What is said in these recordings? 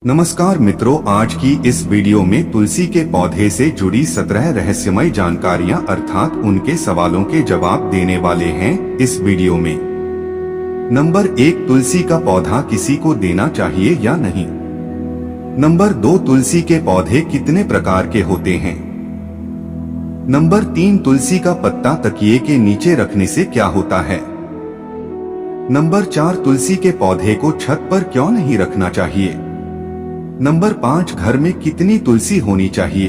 नमस्कार मित्रों, आज की इस वीडियो में तुलसी के पौधे से जुड़ी 17 रहस्यमय जानकारियां अर्थात उनके सवालों के जवाब देने वाले हैं इस वीडियो में। नंबर 1, तुलसी का पौधा किसी को देना चाहिए या नहीं। नंबर 2, तुलसी के पौधे कितने प्रकार के होते हैं। नंबर 3, तुलसी का पत्ता तकिए के नीचे रखने से क्या होता है। नंबर 4, तुलसी के पौधे को छत पर क्यों नहीं रखना चाहिए। नंबर 5, घर में कितनी तुलसी होनी चाहिए।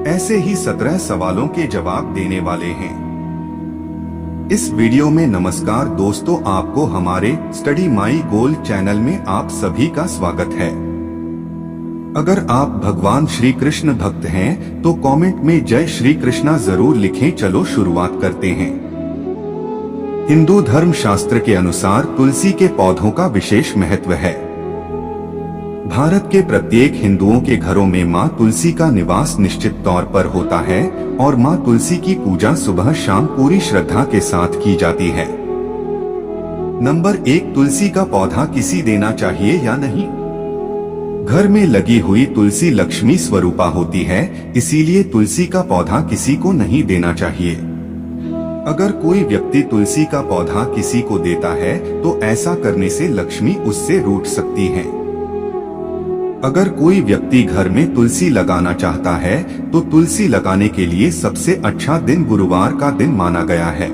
ऐसे ही 17 सवालों के जवाब देने वाले हैं इस वीडियो में। नमस्कार दोस्तों, आपको हमारे स्टडी माई गोल चैनल में आप सभी का स्वागत है। अगर आप भगवान श्री कृष्ण भक्त हैं तो कमेंट में जय श्री कृष्णा जरूर लिखें। चलो शुरुआत करते हैं। हिंदू धर्म शास्त्र के अनुसार तुलसी के पौधों का विशेष महत्व है। भारत के प्रत्येक हिंदुओं के घरों में मां तुलसी का निवास निश्चित तौर पर होता है और मां तुलसी की पूजा सुबह शाम पूरी श्रद्धा के साथ की जाती है। नंबर 1, तुलसी का पौधा किसी देना चाहिए या नहीं। घर में लगी हुई तुलसी लक्ष्मी स्वरूपा होती है, इसीलिए तुलसी का पौधा किसी को नहीं देना चाहिए। अगर कोई व्यक्ति तुलसी का पौधा किसी को देता है तो ऐसा करने से लक्ष्मी उससे रूठ सकती है। अगर कोई व्यक्ति घर में तुलसी लगाना चाहता है तो तुलसी लगाने के लिए सबसे अच्छा दिन गुरुवार का दिन माना गया है।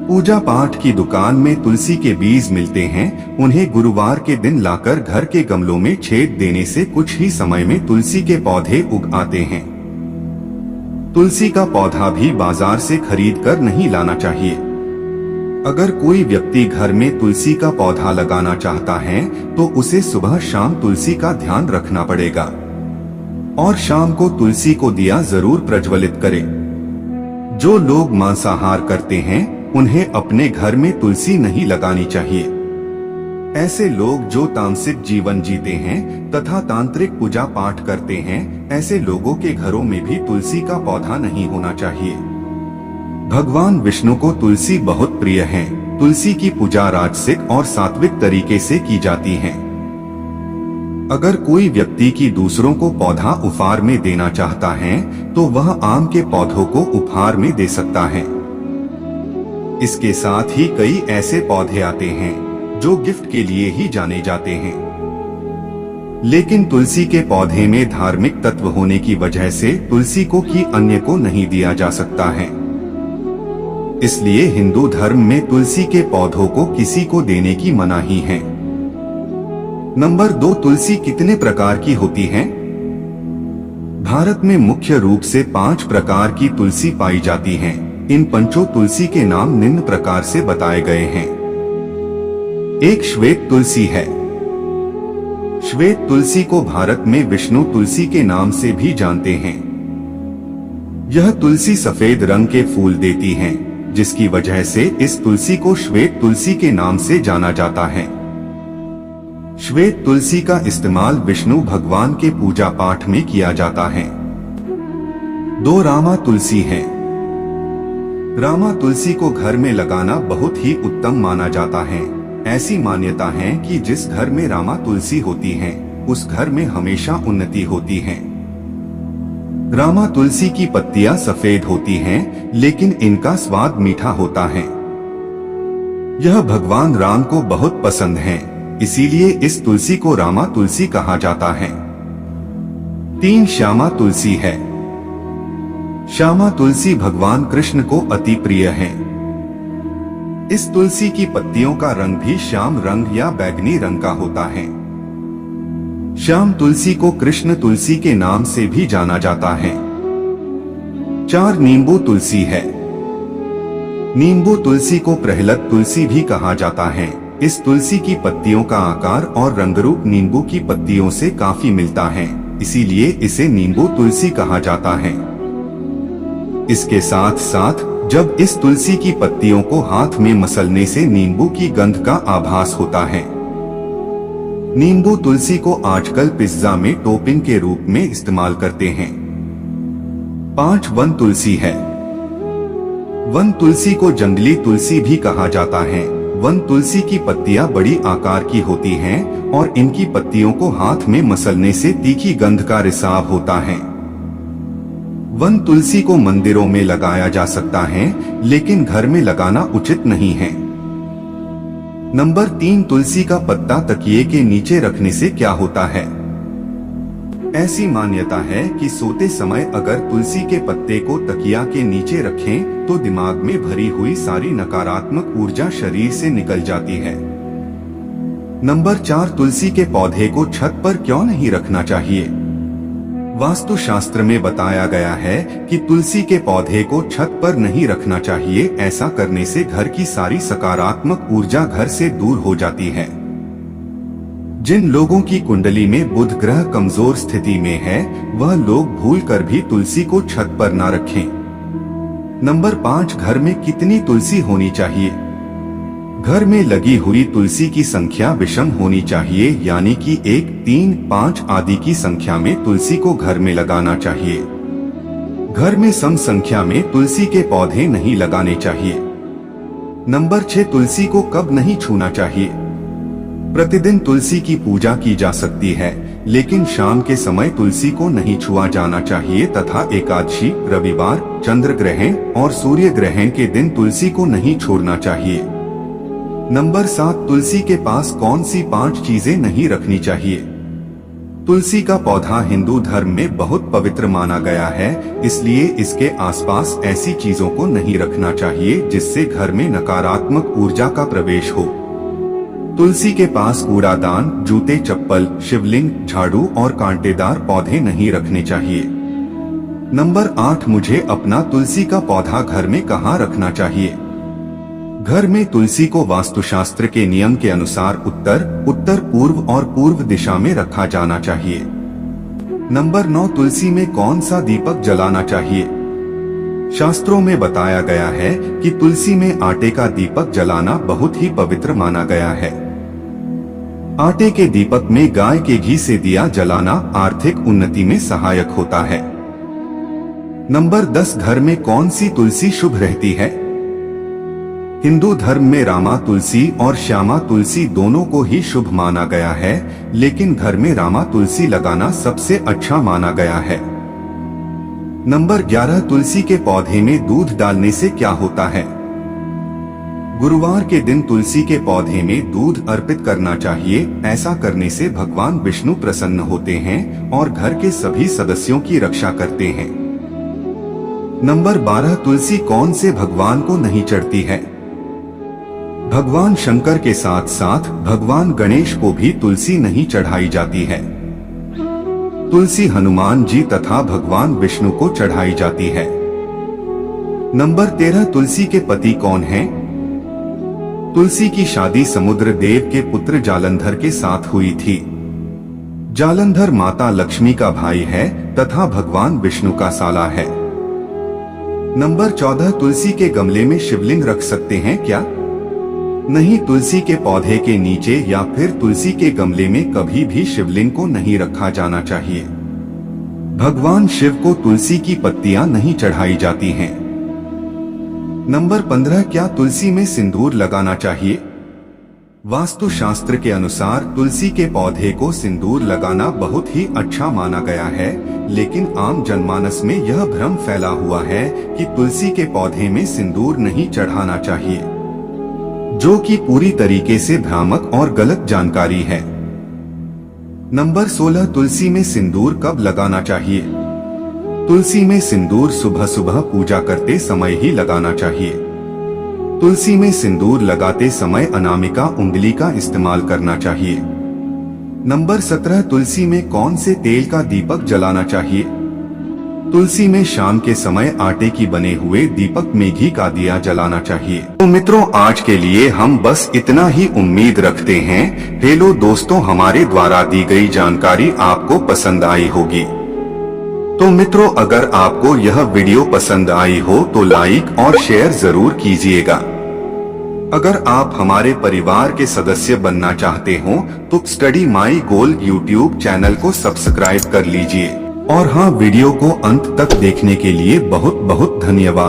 पूजा पाठ की दुकान में तुलसी के बीज मिलते हैं, उन्हें गुरुवार के दिन लाकर घर के गमलों में छेद देने से कुछ ही समय में तुलसी के पौधे उग आते हैं। तुलसी का पौधा भी बाजार से खरीद कर नहीं लाना चाहिए। अगर कोई व्यक्ति घर में तुलसी का पौधा लगाना चाहता है तो उसे सुबह शाम तुलसी का ध्यान रखना पड़ेगा और शाम को तुलसी को दिया जरूर प्रज्वलित करें। जो लोग मांसाहार करते हैं उन्हें अपने घर में तुलसी नहीं लगानी चाहिए। ऐसे लोग जो तामसिक जीवन जीते हैं तथा तांत्रिक पूजा पाठ करते हैं, ऐसे लोगों के घरों में भी तुलसी का पौधा नहीं होना चाहिए। भगवान विष्णु को तुलसी बहुत प्रिय है। तुलसी की पूजा राजसिक और सात्विक तरीके से की जाती है। अगर कोई व्यक्ति की दूसरों को पौधा उपहार में देना चाहता है तो वह आम के पौधों को उपहार में दे सकता है। इसके साथ ही कई ऐसे पौधे आते हैं जो गिफ्ट के लिए ही जाने जाते हैं, लेकिन तुलसी के पौधे में धार्मिक तत्व होने की वजह से तुलसी को ही अन्य को नहीं दिया जा सकता है। इसलिए हिंदू धर्म में तुलसी के पौधों को किसी को देने की मनाही है। नंबर 2, तुलसी कितने प्रकार की होती है। भारत में मुख्य रूप से 5 प्रकार की तुलसी पाई जाती हैं। इन पंचों तुलसी के नाम निम्न प्रकार से बताए गए हैं। 1, श्वेत तुलसी है। श्वेत तुलसी को भारत में विष्णु तुलसी के नाम से भी जानते हैं। यह तुलसी सफेद रंग के फूल देती है, जिसकी वजह से इस तुलसी को श्वेत तुलसी के नाम से जाना जाता है। श्वेत तुलसी का इस्तेमाल विष्णु भगवान के पूजा पाठ में किया जाता है। 2, रामा तुलसी है। रामा तुलसी को घर में लगाना बहुत ही उत्तम माना जाता है। ऐसी मान्यता है कि जिस घर में रामा तुलसी होती है उस घर में हमेशा उन्नति होती है। रामा तुलसी की पत्तियां सफेद होती हैं, लेकिन इनका स्वाद मीठा होता है। यह भगवान राम को बहुत पसंद है, इसीलिए इस तुलसी को रामा तुलसी कहा जाता है। 3, श्यामा तुलसी है। श्यामा तुलसी भगवान कृष्ण को अति प्रिय है। इस तुलसी की पत्तियों का रंग भी श्याम रंग या बैंगनी रंग का होता है। श्याम तुलसी को कृष्ण तुलसी के नाम से भी जाना जाता है। 4, नींबू तुलसी है। नींबू तुलसी को प्रहलत तुलसी भी कहा जाता है। इस तुलसी की पत्तियों का आकार और रंगरूप नींबू की पत्तियों से काफी मिलता है, इसीलिए इसे नींबू तुलसी कहा जाता है। इसके साथ साथ जब इस तुलसी की पत्तियों को हाथ में मसलने से नींबू की गंध का आभास होता है। नींबू तुलसी को आजकल पिज्जा में टॉपिंग के रूप में इस्तेमाल करते हैं। 5, वन तुलसी है। वन तुलसी को जंगली तुलसी भी कहा जाता है। वन तुलसी की पत्तियां बड़ी आकार की होती हैं और इनकी पत्तियों को हाथ में मसलने से तीखी गंध का रिसाव होता है। वन तुलसी को मंदिरों में लगाया जा सकता है, लेकिन घर में लगाना उचित नहीं है। नंबर 3, तुलसी का पत्ता तकिए के नीचे रखने से क्या होता है? ऐसी मान्यता है कि सोते समय अगर तुलसी के पत्ते को तकिया के नीचे रखें तो दिमाग में भरी हुई सारी नकारात्मक ऊर्जा शरीर से निकल जाती है। नंबर 4, तुलसी के पौधे को छत पर क्यों नहीं रखना चाहिए? वास्तुशास्त्र में बताया गया है कि तुलसी के पौधे को छत पर नहीं रखना चाहिए। ऐसा करने से घर की सारी सकारात्मक ऊर्जा घर से दूर हो जाती है। जिन लोगों की कुंडली में बुध ग्रह कमजोर स्थिति में है, वह लोग भूलकर भी तुलसी को छत पर ना रखें। नंबर 5, घर में कितनी तुलसी होनी चाहिए? घर में लगी हुई तुलसी की संख्या विषम होनी चाहिए, यानी कि 1, 3, 5 आदि की संख्या में तुलसी को घर में लगाना चाहिए। घर में सम संख्या में तुलसी के पौधे नहीं लगाने चाहिए। नंबर 6, तुलसी को कब नहीं छूना चाहिए? प्रतिदिन तुलसी की पूजा की जा सकती है, लेकिन शाम के समय तुलसी को नहीं छुआ जाना चाहिए तथा एकादशी, रविवार, चंद्र ग्रहण और सूर्य ग्रहण के दिन तुलसी को नहीं छोड़ना चाहिए। नंबर 7, तुलसी के पास कौन सी 5 चीजें नहीं रखनी चाहिए? तुलसी का पौधा हिंदू धर्म में बहुत पवित्र माना गया है, इसलिए इसके आसपास ऐसी चीजों को नहीं रखना चाहिए जिससे घर में नकारात्मक ऊर्जा का प्रवेश हो। तुलसी के पास कूड़ादान, जूते, चप्पल, शिवलिंग, झाड़ू और कांटेदार पौधे नहीं रखने चाहिए। नंबर 8, मुझे अपना तुलसी का पौधा घर में कहाँ रखना चाहिए? घर में तुलसी को वास्तुशास्त्र के नियम के अनुसार उत्तर, उत्तर पूर्व और पूर्व दिशा में रखा जाना चाहिए। नंबर 9, तुलसी में कौन सा दीपक जलाना चाहिए? शास्त्रों में बताया गया है कि तुलसी में आटे का दीपक जलाना बहुत ही पवित्र माना गया है। आटे के दीपक में गाय के घी से दिया जलाना आर्थिक उन्नति में सहायक होता है। नंबर 10, घर में कौन सी तुलसी शुभ रहती है? हिंदू धर्म में रामा तुलसी और श्यामा तुलसी दोनों को ही शुभ माना गया है, लेकिन घर में रामा तुलसी लगाना सबसे अच्छा माना गया है। नंबर 11, तुलसी के पौधे में दूध डालने से क्या होता है? गुरुवार के दिन तुलसी के पौधे में दूध अर्पित करना चाहिए। ऐसा करने से भगवान विष्णु प्रसन्न होते हैं और घर के सभी सदस्यों की रक्षा करते हैं। नंबर 12, तुलसी कौन से भगवान को नहीं चढ़ती है? भगवान शंकर के साथ साथ भगवान गणेश को भी तुलसी नहीं चढ़ाई जाती है। तुलसी हनुमान जी तथा भगवान विष्णु को चढ़ाई जाती है। नंबर 13, तुलसी के पति कौन हैं? तुलसी की शादी समुद्र देव के पुत्र जालंधर के साथ हुई थी। जालंधर माता लक्ष्मी का भाई है तथा भगवान विष्णु का साला है। नंबर 14, तुलसी के गमले में शिवलिंग रख सकते हैं क्या? नहीं, तुलसी के पौधे के नीचे या फिर तुलसी के गमले में कभी भी शिवलिंग को नहीं रखा जाना चाहिए। भगवान शिव को तुलसी की पत्तियां नहीं चढ़ाई जाती हैं। नंबर 15, क्या तुलसी में सिंदूर लगाना चाहिए? वास्तुशास्त्र के अनुसार तुलसी के पौधे को सिंदूर लगाना बहुत ही अच्छा माना गया है, लेकिन आम जनमानस में यह भ्रम फैला हुआ है कि तुलसी के पौधे में सिंदूर नहीं चढ़ाना चाहिए, जो कि पूरी तरीके से भ्रामक और गलत जानकारी है। नंबर 16, तुलसी में सिंदूर कब लगाना चाहिए? तुलसी में सिंदूर सुबह सुबह पूजा करते समय ही लगाना चाहिए। तुलसी में सिंदूर लगाते समय अनामिका उंगली का इस्तेमाल करना चाहिए। नंबर 17, तुलसी में कौन से तेल का दीपक जलाना चाहिए? तुलसी में शाम के समय आटे की बने हुए दीपक में घी का दिया जलाना चाहिए। तो मित्रों, आज के लिए हम बस इतना ही उम्मीद रखते हैं। हेलो दोस्तों, हमारे द्वारा दी गई जानकारी आपको पसंद आई होगी। तो मित्रों, अगर आपको यह वीडियो पसंद आई हो तो लाइक और शेयर जरूर कीजिएगा। अगर आप हमारे परिवार के सदस्य बनना चाहते हो तो स्टडी माई गोल यूट्यूब चैनल को सब्सक्राइब कर लीजिए। और हाँ, वीडियो को अंत तक देखने के लिए बहुत बहुत धन्यवाद।